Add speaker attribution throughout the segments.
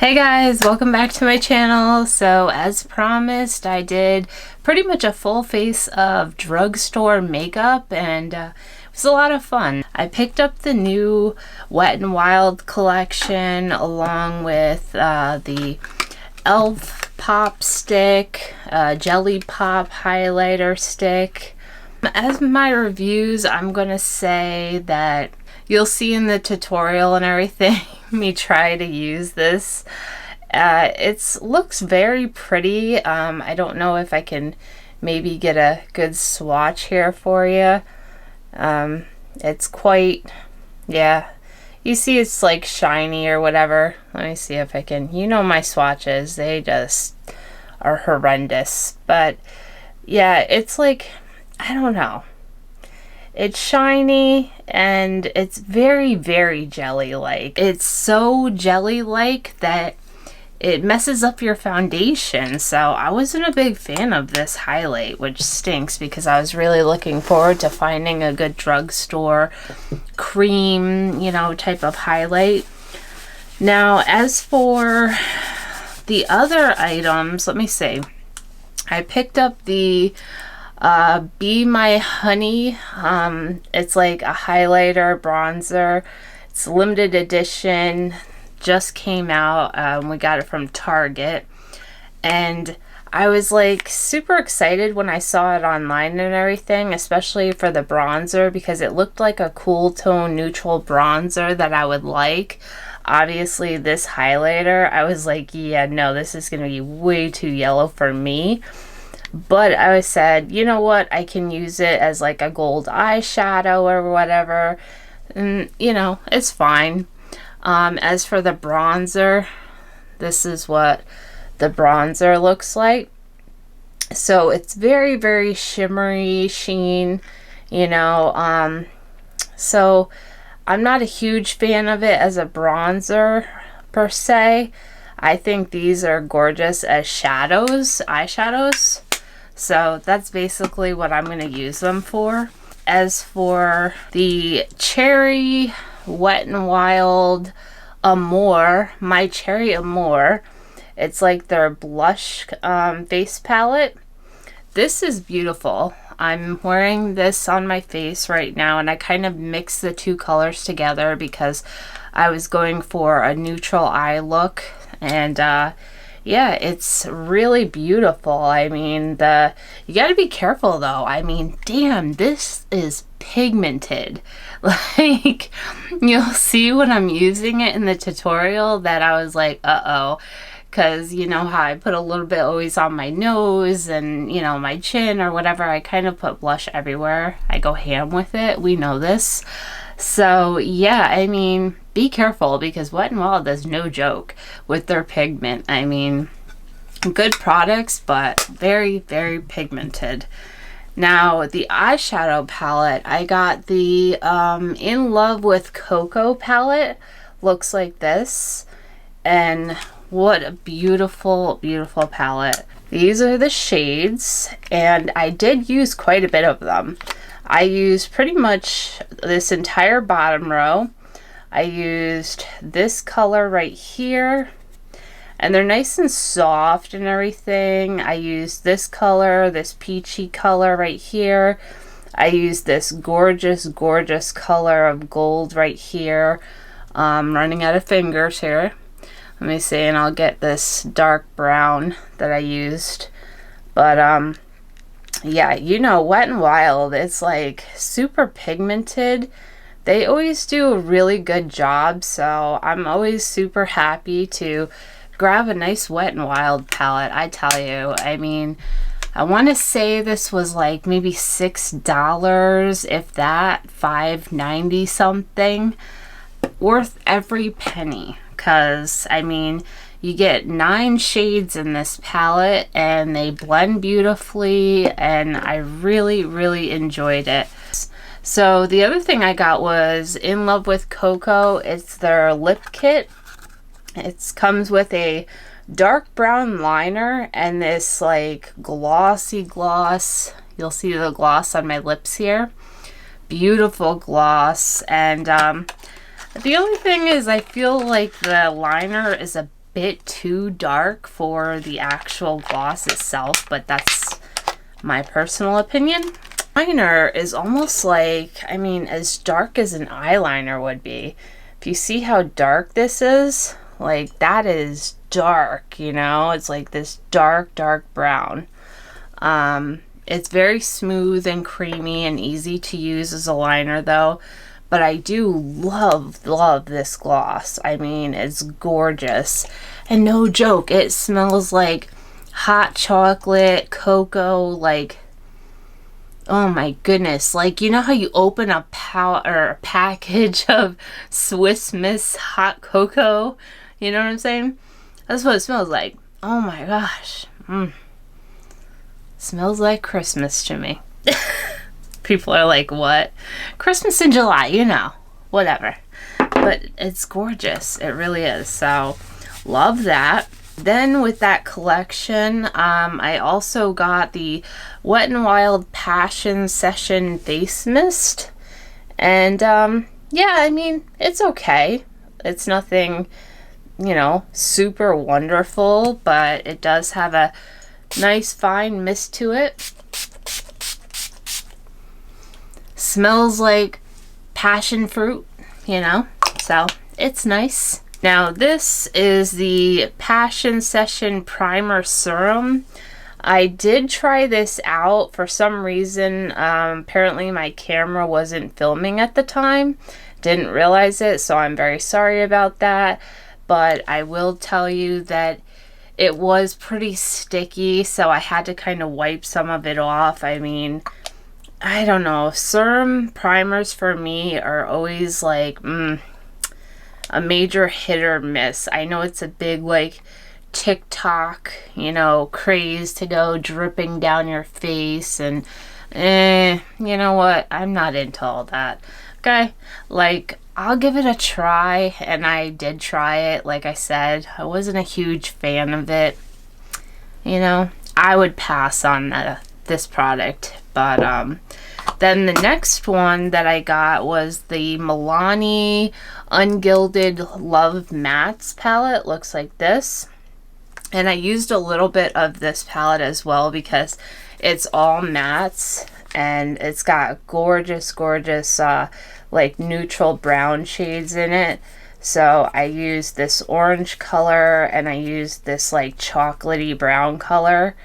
Speaker 1: Hey guys, welcome back to my channel. So as promised, I did pretty much a full face of drugstore makeup and it was a lot of fun. I picked up the new Wet n Wild collection along with the e.l.f. pop stick, jelly pop highlighter stick. As my reviews, I'm gonna say that you'll see in the tutorial and everything me try to use this. It looks very pretty. I don't know if I can maybe get a good swatch here for you. It's quite, yeah, you see it's like shiny or whatever. Let me see if I can, you know my swatches, they just are horrendous. But yeah, it's like, I don't know. It's shiny and it's very, very jelly-like. It's so jelly-like that it messes up your foundation. So I wasn't a big fan of this highlight, which stinks because I was really looking forward to finding a good drugstore cream, you know, type of highlight. Now, as for the other items, let me see. I picked up the Be My Honey. It's like a highlighter bronzer. It's limited edition, just came out. We got it from Target and I was like super excited when I saw it online and everything, especially for the bronzer because it looked like a cool tone neutral bronzer that I would like. Obviously this highlighter, I was like, yeah, no, this is gonna be way too yellow for me. But I said, you know what, I can use it as like a gold eyeshadow or whatever, and you know, it's fine. As for the bronzer, this is what the bronzer looks like. So it's very, very shimmery sheen, you know. So I'm not a huge fan of it as a bronzer per se. I think these are gorgeous as shadows, eyeshadows. So that's basically what I'm going to use them for. As for the Cherry Wet n Wild Amour, My Cherry Amour, it's like their blush face palette. This is beautiful. I'm wearing this on my face right now and I kind of mixed the two colors together because I was going for a neutral eye look. And yeah, it's really beautiful. I mean, you got to be careful though. I mean, damn, this is pigmented. Like, you'll see when I'm using it in the tutorial that I was like, uh-oh. Because you know how I put a little bit always on my nose and, you know, my chin or whatever. I kind of put blush everywhere. I go ham with it. We know this. So yeah, I mean, be careful because Wet n Wild is no joke with their pigment. I mean, good products, but very, very pigmented. Now, the eyeshadow palette, I got the In Love with Coca palette. Looks like this. And what a beautiful, beautiful palette. These are the shades, and I did use quite a bit of them. I used pretty much this entire bottom row. I used this color right here, and they're nice and soft and everything. I used this color, this peachy color right here. I used this gorgeous, gorgeous color of gold right here. Running out of fingers here. Let me see, and I'll get this dark brown that I used. But yeah, you know, Wet n Wild, it's like super pigmented. They always do a really good job, so I'm always super happy to grab a nice Wet n Wild palette. I tell you, I mean, I want to say this was like maybe $6, if that, $5.90 something. Worth every penny, because I mean, you get 9 shades in this palette and they blend beautifully, and I really, really enjoyed it. So the other thing I got was In Love with Coca. It's their lip kit. It comes with a dark brown liner and this like glossy gloss. You'll see the gloss on my lips here. Beautiful gloss. And the only thing is I feel like the liner is a bit too dark for the actual gloss itself, but that's my personal opinion. Liner is almost like, I mean, as dark as an eyeliner would be. If you see how dark this is, like that is dark, you know, it's like this dark brown. It's very smooth and creamy and easy to use as a liner though, but I do love this gloss. I mean, it's gorgeous, and no joke, it smells like hot chocolate, cocoa, like, oh my goodness, like, you know how you open a package of Swiss Miss hot cocoa? You know what I'm saying? That's what it smells like. Oh my gosh. Smells like Christmas to me. People are like, what? Christmas in July, you know, whatever. But it's gorgeous. It really is. So, love that. Then with that collection, I also got the Wet n Wild Passion Session Face Mist. And, yeah, I mean, it's okay. It's nothing, you know, super wonderful, but it does have a nice fine mist to it. Smells like passion fruit, you know, so it's nice. Now this is the Passion Session Primer Serum. I did try this out. For some reason, apparently my camera wasn't filming at the time. Didn't realize it, so I'm very sorry about that. But I will tell you that it was pretty sticky, so I had to kind of wipe some of it off. I mean, I don't know. Serum primers for me are always like, a major hit or miss. I know it's a big, like, TikTok, you know, craze to go dripping down your face, and you know what? I'm not into all that. Okay? Like, I'll give it a try, and I did try it. Like I said, I wasn't a huge fan of it. You know, I would pass on this product. But then the next one that I got was the Milani Ungilded Love Mattes palette. Looks like this. And I used a little bit of this palette as well because it's all mattes, and it's got gorgeous, like neutral brown shades in it. So I used this orange color, and I used this like chocolatey brown color.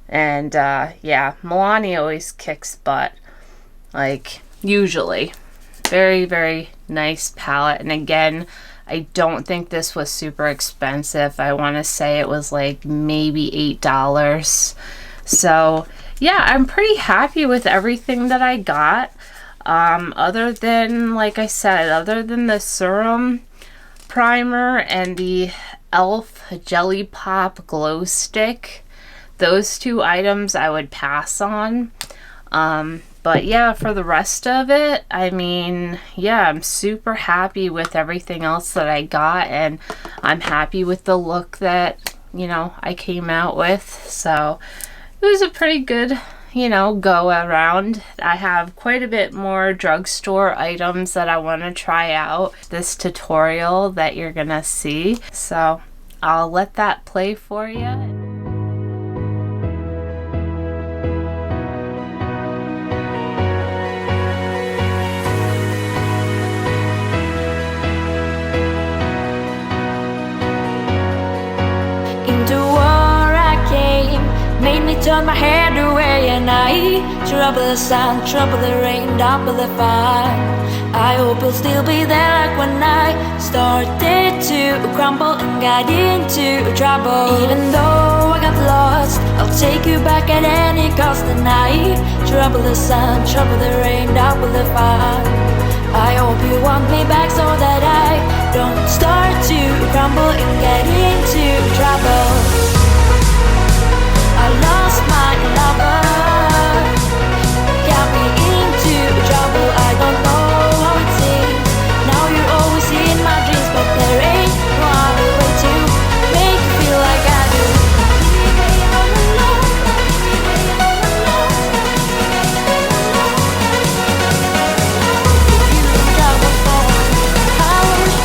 Speaker 1: And yeah, Milani always kicks butt, like usually. Very, very nice palette. And again, I don't think this was super expensive. I want to say it was like maybe $8. So yeah, I'm pretty happy with everything that I got. Other than, like I said, other than the serum primer and the e.l.f. Jelly Pop Glow Stick, those two items I would pass on. But yeah, for the rest of it, I mean, yeah, I'm super happy with everything else that I got, and I'm happy with the look that, you know, I came out with. So it was a pretty good, you know, go around. I have quite a bit more drugstore items that I want to try out this tutorial that you're gonna see. So I'll let that play for you.
Speaker 2: Made me turn my head away, and I trouble the sun, trouble the rain, double the fun. I hope you'll still be there like when I started to crumble and got into trouble. Even though I got lost, I'll take you back at any cost. And I trouble the sun, trouble the rain, double the fun. I hope you want me back so that I don't start to crumble and get into trouble. I lost my lover, got me into trouble. I don't know how it seems. Now you're always in my dreams, but there ain't no other way to make you feel like I do. If you're in trouble for hours,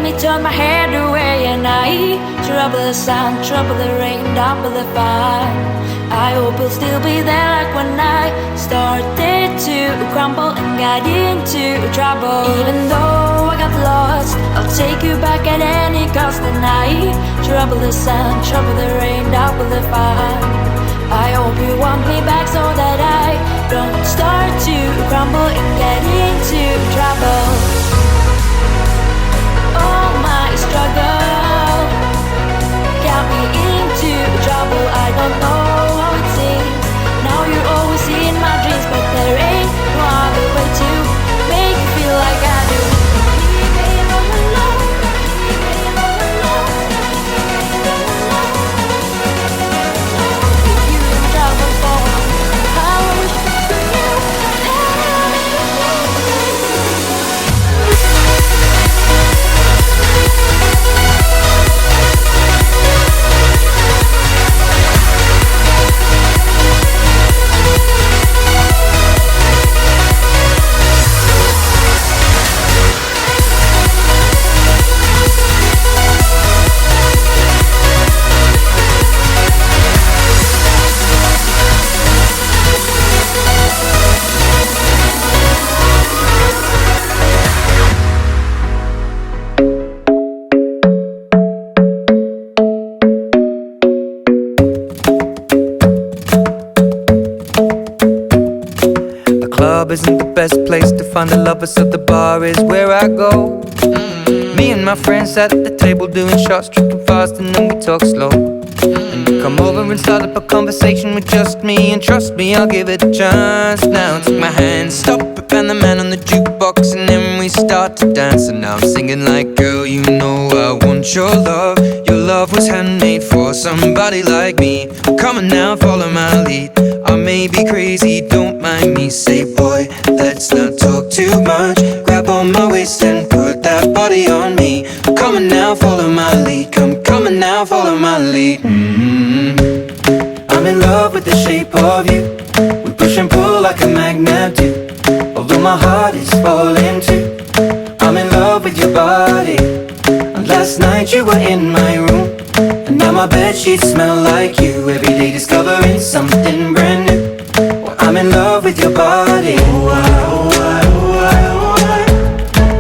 Speaker 2: me turn my head away, and I trouble the sun, trouble the rain, double the fun. I hope you'll still be there like when I started to crumble and got into trouble. Even though I got lost, I'll take you back at any cost. And I trouble the sun, trouble the rain, double the fun. I hope you want me back so that I don't start to crumble and get into trouble. All my struggle got me into trouble. I don't know how it seems. Now you're always in my dreams, but there ain't no other way to make you feel like I do. Leave me alone, leave me alone, leave me alone. If you're in trouble for how I wish for you,
Speaker 3: isn't the best place to find a lover, so the bar is where I go. Me and my friends sat at the table doing shots, tripping fast, and then we talk slow. And you come over and start up a conversation with just me, and trust me, I'll give it a chance. Now take my hand, stop it, and the man on the jukebox, and then we start to dance. And now I'm singing like, girl, you know I want your love. Your love was handmade for somebody like me. Come on now, follow my lead. I may be crazy, don't mind me. Say, boy, let's not talk too much. Grab on my waist and put that body on me. Come on now, follow my lead. Come on now, follow my lead. I'm in love with the shape of you. We push and pull like a magnet do. Although my heart is falling too. I'm in love with your body. And last night you were in my room, and now my bedsheets smell like you. Every day discovering something brand new. Well, I'm in love with your body. Oh, I, oh, I, oh, I, oh, I.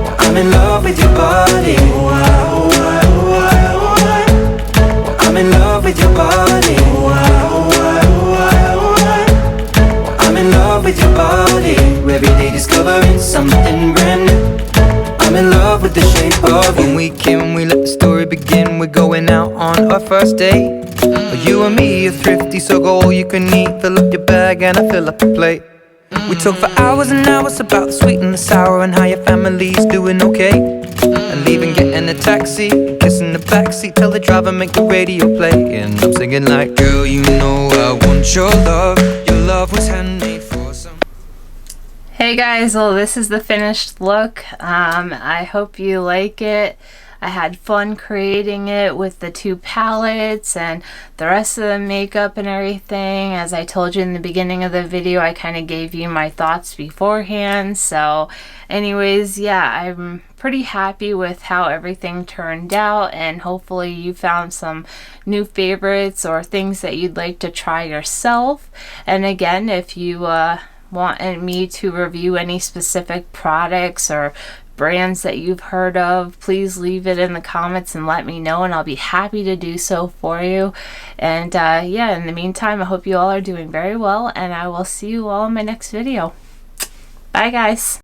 Speaker 3: Well, I'm in love with your body. Oh, I, oh, I, oh, I, oh, I. Well, I'm in love with your body. Oh, I, oh, I, oh, I, oh, I. Well, I'm in love with your body. Every day discovering something brand new. I'm in love with the shape of you. When we came, we let the story begin. We're going out on our first date. You and me are thrifty, so go all you can eat. Fill up your bag and I fill up the plate. We talk for hours and hours about the sweet and the sour, and how your family's doing okay. And leaving, getting a taxi, kissing the backseat, tell the driver make the radio play. And I'm singing like, girl, you know I want your love. Your love was handmade for some.
Speaker 1: Hey guys, well this is the finished look. I hope you like it. I had fun creating it with the two palettes and the rest of the makeup and everything. As I told you in the beginning of the video, I kind of gave you my thoughts beforehand. So anyways, yeah, I'm pretty happy with how everything turned out, and hopefully you found some new favorites or things that you'd like to try yourself. And again, if you want me to review any specific products or brands that you've heard of, please leave it in the comments and let me know, and I'll be happy to do so for you. And yeah, in the meantime, I hope you all are doing very well, and I will see you all in my next video. Bye guys.